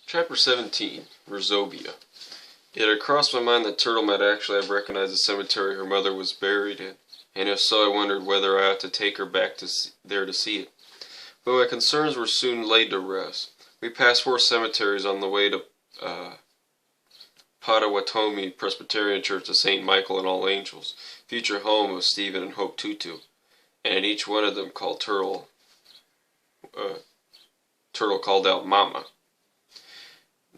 Chapter 17, Rizobia. It had crossed my mind that Turtle might actually have recognized the cemetery her mother was buried in, and if so I wondered whether I ought to take her back there to see it. But my concerns were soon laid to rest. We passed 4 cemeteries on the way to Potawatomi Presbyterian Church of St. Michael and All Angels, future home of Stephen and Hope Tutu, and each one of them called Turtle called out Mama.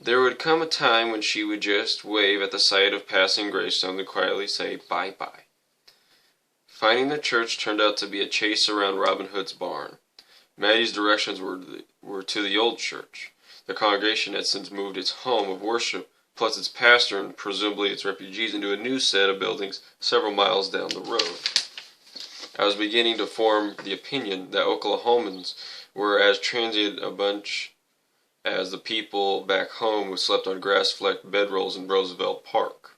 There would come a time when she would just wave at the sight of passing gravestones and quietly say, "Bye-bye." Finding the church turned out to be a chase around Robin Hood's barn. Maddie's directions were to the old church. The congregation had since moved its home of worship, plus its pastor and presumably its refugees, into a new set of buildings several miles down the road. I was beginning to form the opinion that Oklahomans were as transient a bunch as the people back home who slept on grass-flecked bedrolls in Roosevelt Park.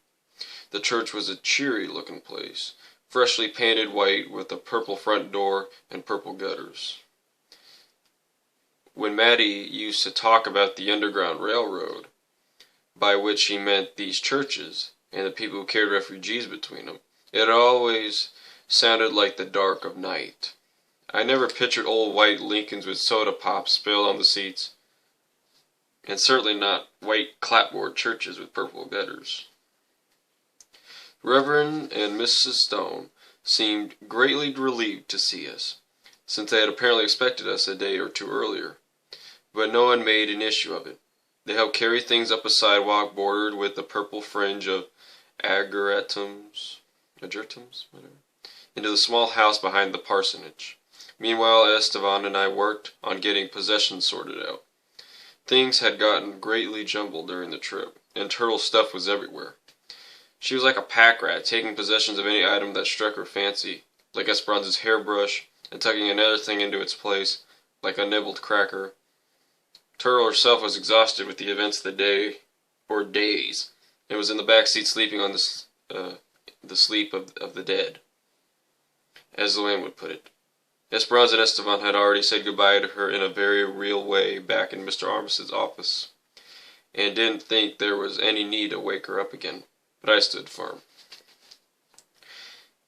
The church was a cheery-looking place, freshly painted white with a purple front door and purple gutters. When Maddie used to talk about the Underground Railroad, by which she meant these churches and the people who carried refugees between them, it always sounded like the dark of night. I never pictured old white Lincolns with soda pops spilled on the seats, and certainly not white clapboard churches with purple gutters. Reverend and Mrs. Stone seemed greatly relieved to see us, since they had apparently expected us a day or 2 earlier, but no one made an issue of it. They helped carry things up a sidewalk bordered with a purple fringe of agritums, into the small house behind the parsonage. Meanwhile, Estevan and I worked on getting possessions sorted out. Things had gotten greatly jumbled during the trip, and Turtle's stuff was everywhere. She was like a pack rat, taking possessions of any item that struck her fancy, like Esperanza's hairbrush, and tucking another thing into its place, like a nibbled cracker. Turtle herself was exhausted with the events of the day, or days, and was in the back seat sleeping on the sleep of the dead, as Luann would put it. Esperanza and Estevan had already said goodbye to her in a very real way back in Mr. Armisted's office, and didn't think there was any need to wake her up again, but I stood firm.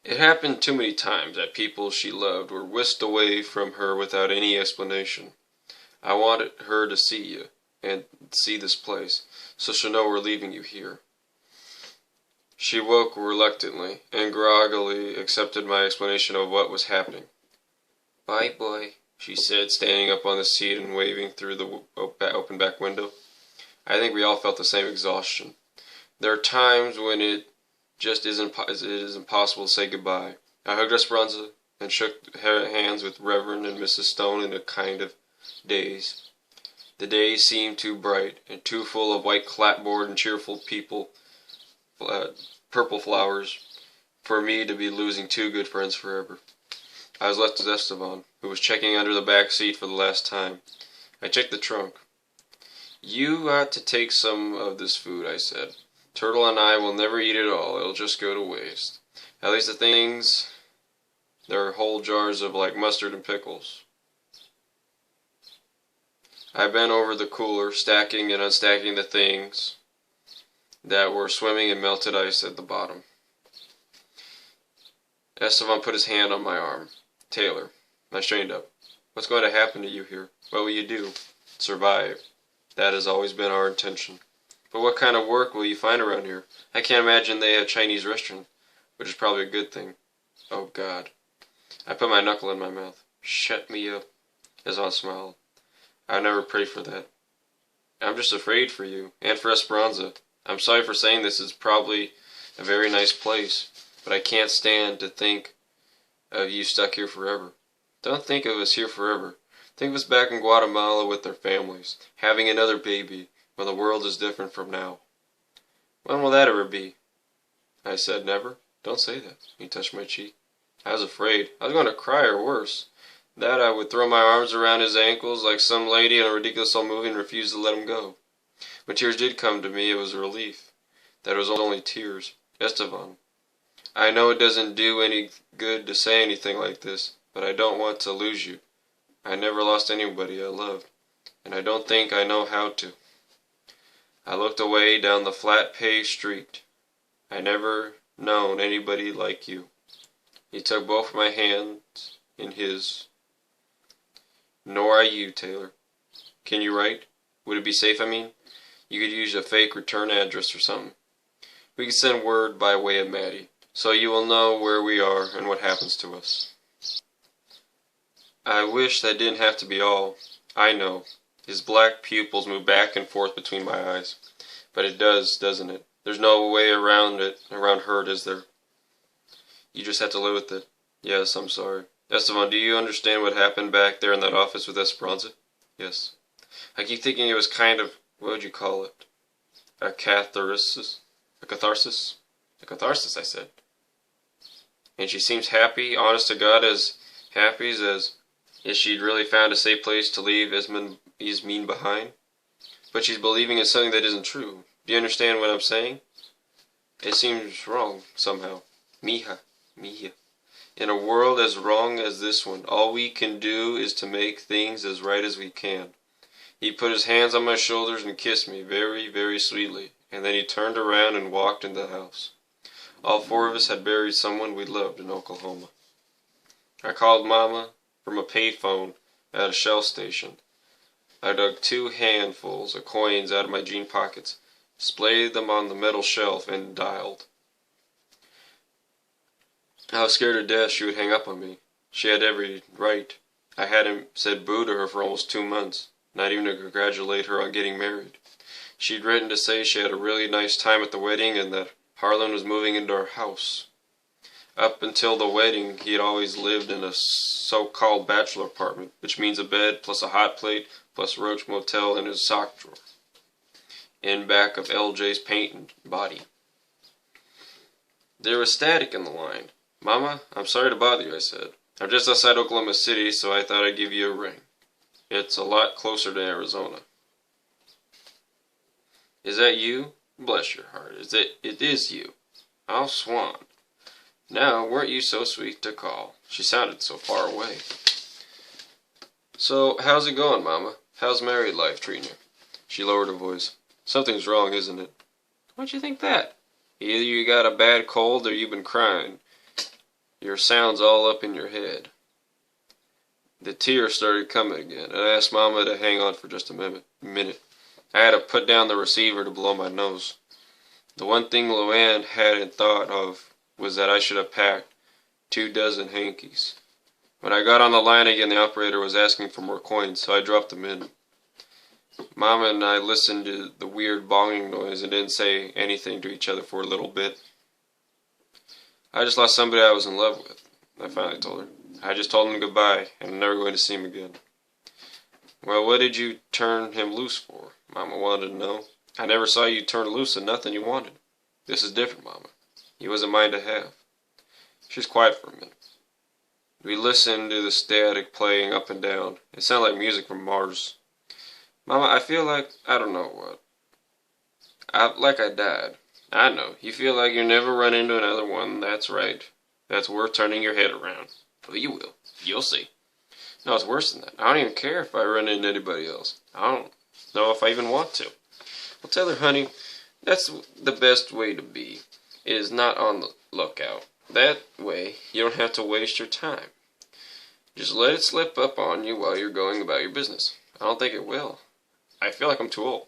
It happened too many times that people she loved were whisked away from her without any explanation. I wanted her to see you, and see this place, so she'll know we're leaving you here. She woke reluctantly, and groggily accepted my explanation of what was happening. "Bye, boy," she said, standing up on the seat and waving through the open back window. I think we all felt the same exhaustion. There are times when it just isn't possible to say goodbye. I hugged Esperanza and shook hands with Reverend and Mrs. Stone in a kind of daze. The day seemed too bright and too full of white clapboard and cheerful people, purple flowers, for me to be losing 2 good friends forever. I was left with Estevan, who was checking under the back seat for the last time. I checked the trunk. "You ought to take some of this food," I said. "Turtle and I will never eat it all. It'll just go to waste. At least the things, there are whole jars of like mustard and pickles." I bent over the cooler, stacking and unstacking the things that were swimming in melted ice at the bottom. Estevan put his hand on my arm. "Taylor." I strained up. "What's going to happen to you here? What will you do?" "Survive. That has always been our intention." "But what kind of work will you find around here? I can't imagine they have Chinese restaurants, which is probably a good thing." "Oh, God." I put my knuckle in my mouth. "Shut me up." Estevan smiled. "I never prayed for that. I'm just afraid for you, and for Esperanza. I'm sorry for saying this is probably a very nice place, but I can't stand to think of you stuck here forever. Don't think of us here forever. Think of us back in Guatemala with our families, having another baby, when the world is different from now." "When will that ever be?" I said. "Never." "Don't say that." He touched my cheek. I was afraid. I was going to cry, or worse, that I would throw my arms around his ankles like some lady in a ridiculous old movie and refuse to let him go. When tears did come to me, it was a relief. That it was only tears. "Estevan, I know it doesn't do any good to say anything like this, but I don't want to lose you. I never lost anybody I loved, and I don't think I know how to." I looked away down the flat paved street. I never known anybody like you. He took both my hands in his. Nor are you, Taylor. Can you write? Would it be safe, I mean? You could use a fake return address or something. We could send word by way of Maddie, so you will know where we are and what happens to us. I wish that didn't have to be all. I know. His black pupils move back and forth between my eyes. But it does, doesn't it? There's no way around it, around hurt, is there? You just have to live with it. Yes, I'm sorry. Esteban, do you understand what happened back there in that office with Esperanza? Yes. I keep thinking it was kind of, what would you call it? A catharsis? A catharsis? A catharsis, I said. And she seems happy, honest to God, as happy as if she'd really found a safe place to leave Yasmin behind. But she's believing in something that isn't true. Do you understand what I'm saying? It seems wrong, somehow. Mija. In a world as wrong as this one, all we can do is to make things as right as we can. He put his hands on my shoulders and kissed me very, very sweetly, and then he turned around and walked into the house. All four of us had buried someone we loved in Oklahoma. I called Mama from a payphone at a Shell station. I dug 2 handfuls of coins out of my jean pockets, displayed them on the metal shelf, and dialed. I was scared to death she would hang up on me. She had every right. I hadn't said boo to her for almost 2 months, not even to congratulate her on getting married. She'd written to say she had a really nice time at the wedding and that Harlan was moving into our house. Up until the wedding, he had always lived in a so-called bachelor apartment, which means a bed plus a hot plate plus Roach Motel in his sock drawer, in back of LJ's paint body. There was static in the line. Mama, I'm sorry to bother you, I said. I'm just outside Oklahoma City, so I thought I'd give you a ring. It's a lot closer to Arizona. Is that you? Bless your heart. It is you. I'll swan. Now, weren't you so sweet to call? She sounded so far away. So, how's it going, Mama? How's married life treating you? She lowered her voice. Something's wrong, isn't it? Why'd you think that? Either you got a bad cold or you've been crying. Your sound's all up in your head. The tears started coming again, and I asked Mama to hang on for just a minute. I had to put down the receiver to blow my nose. The one thing Luann hadn't thought of was that I should have packed 24 hankies. When I got on the line again, the operator was asking for more coins, so I dropped them in. Mama and I listened to the weird bonging noise and didn't say anything to each other for a little bit. I just lost somebody I was in love with, I finally told her. I just told him goodbye, and I'm never going to see him again. Well, what did you turn him loose for? Mama wanted to know. I never saw you turn loose of nothing you wanted. This is different, Mama. He wasn't mine to have. She was quiet for a minute. We listened to the static playing up and down. It sounded like music from Mars. Mama, I feel like, I don't know what. Like I died. I know. You feel like you'll never run into another one. That's right. That's worth turning your head around. Well, you will. You'll see. No, it's worse than that. I don't even care if I run into anybody else. I don't know if I even want to. Well, tell her, honey, that's the best way to be. It is not on the lookout. That way, you don't have to waste your time. Just let it slip up on you while you're going about your business. I don't think it will. I feel like I'm too old.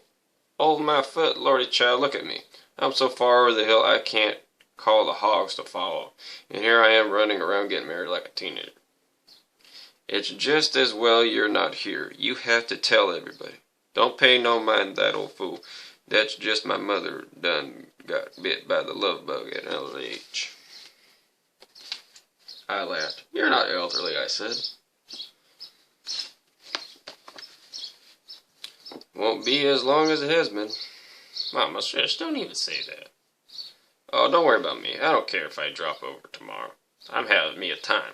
Old my foot, Lordy child, look at me. I'm so far over the hill I can't call the hogs to follow. And here I am running around getting married like a teenager. It's just as well you're not here. You have to tell everybody. Don't pay no mind to that old fool. That's just my mother done got bit by the love bug at an elderly age. I laughed. You're not elderly, I said. Won't be as long as it has been. Mama, shush, don't even say that. Oh, don't worry about me. I don't care if I drop over tomorrow. I'm having me a time.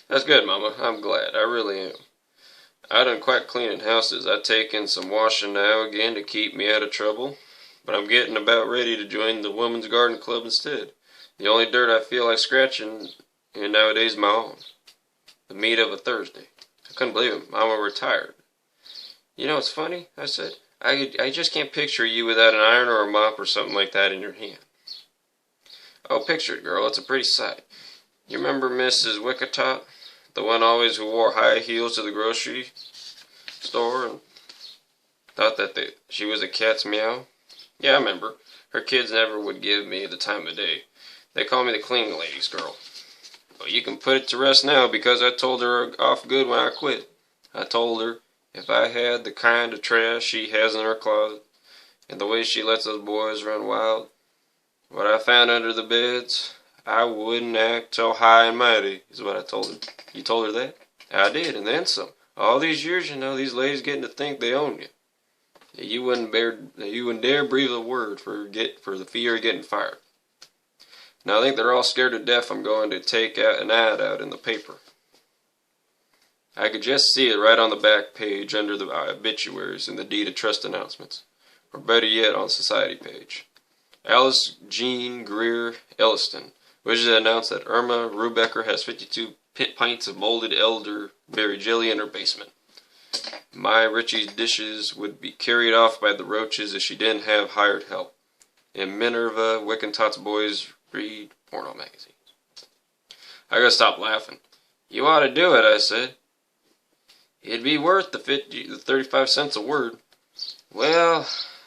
That's good, Mama. I'm glad. I really am. I done quite cleaning houses. I taken some washing now again to keep me out of trouble. But I'm getting about ready to join the Women's Garden Club instead. The only dirt I feel like scratching and nowadays my own. The meat of a Thursday. I couldn't believe it. Mama retired. You know, it's funny, I said. I just can't picture you without an iron or a mop or something like that in your hand. Oh, picture it, girl. It's a pretty sight. You remember Mrs. Wickatot? The one always who wore high heels to the grocery store and thought that she was a cat's meow? Yeah, I remember. Her kids never would give me the time of day. They call me the cleaning lady's girl. But you can put it to rest now because I told her off good when I quit. I told her if I had the kind of trash she has in her closet and the way she lets those boys run wild, what I found under the beds, I wouldn't act so high and mighty, is what I told her. You told her that? I did, and then some. All these years, you know, these ladies getting to think they own you. You wouldn't dare breathe a word for the fear of getting fired. Now I think they're all scared to death I'm going to take an ad out in the paper. I could just see it right on the back page under the obituaries and the deed of trust announcements. Or better yet, on the society page. Alice Jean Greer Elliston wishes to announce that Irma Rubecker has 52 pints of molded elderberry jelly in her basement. My Richie's dishes would be carried off by the roaches if she didn't have hired help. And Minerva Wickentot's boys read porno magazines. I gotta stop laughing. You ought to do it, I said. It'd be worth the 35 cents a word. Well,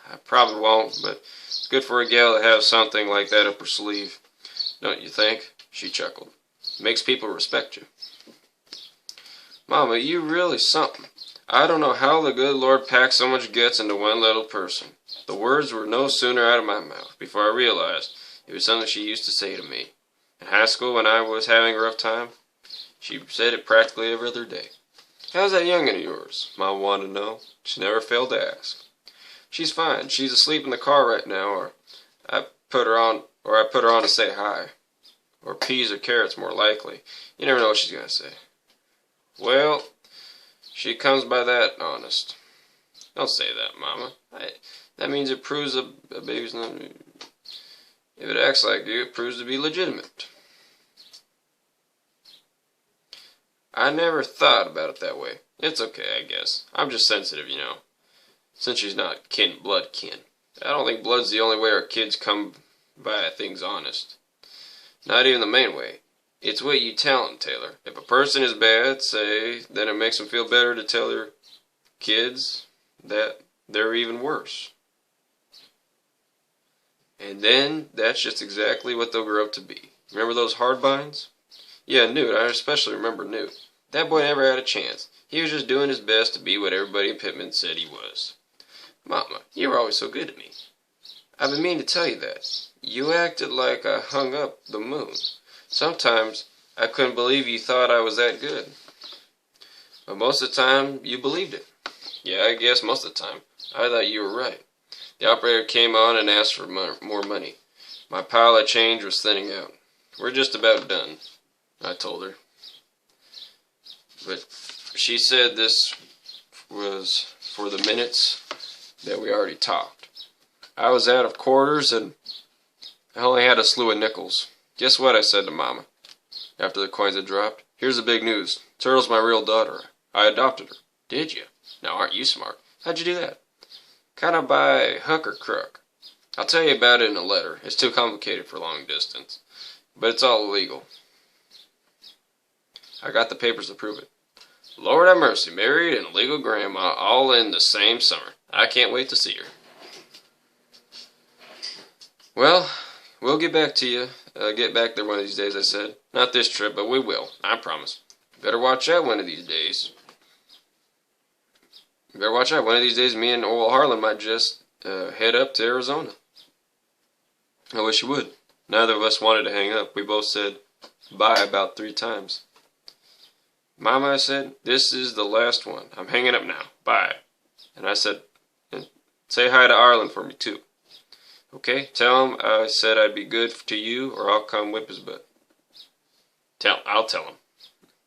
I probably won't, but it's good for a gal to have something like that up her sleeve. Don't you think? She chuckled. Makes people respect you. Mama, you really something. I don't know how the good Lord packed so much guts into one little person. The words were no sooner out of my mouth before I realized it was something she used to say to me. In high school, when I was having a rough time, she said it practically every other day. How's that young'un of yours? Mom wanted to know. She never failed to ask. She's fine. She's asleep in the car right now, or I put her on to say hi. Or peas or carrots, more likely. You never know what she's going to say. Well, she comes by that honest. Don't say that, Mama. That means it proves a baby's not... If it acts like you, it proves to be legitimate. I never thought about it that way. It's okay, I guess. I'm just sensitive, you know. Since she's not blood kin. I don't think blood's the only way our kids come by things honest. Not even the main way. It's what you tell them, Taylor. If a person is bad, say, then it makes them feel better to tell their kids that they're even worse. And then that's just exactly what they'll grow up to be. Remember those hardbinds? Yeah, Newt. I especially remember Newt. That boy never had a chance. He was just doing his best to be what everybody in Pittman said he was. Mama, you were always so good to me. I've been meaning to tell you that. You acted like I hung up the moon. Sometimes I couldn't believe you thought I was that good. But most of the time, you believed it. Yeah, I guess most of the time. I thought you were right. The operator came on and asked for more money. My pile of change was thinning out. We're just about done, I told her. But she said this was for the minutes that we already talked. I was out of quarters and I only had a slew of nickels. Guess what? I said to Mama, after the coins had dropped. Here's the big news. Turtle's my real daughter. I adopted her. Did you? Now, aren't you smart? How'd you do that? Kind of by hook or crook. I'll tell you about it in a letter. It's too complicated for long distance. But it's all legal. I got the papers to prove it. Lord have mercy, married and a legal grandma all in the same summer. I can't wait to see her. Well, we'll get back to you. Get back there one of these days, I said. Not this trip, but we will. I promise. Better watch out one of these days. Better watch out. One of these days, me and old Harlan might just head up to Arizona. I wish you would. Neither of us wanted to hang up. We both said bye about 3 times. Mama, I said, this is the last one. I'm hanging up now. Bye. And I said, and say hi to Arlen for me, too. Okay? Tell him I said I'd be good to you, or I'll come whip his butt. I'll tell him.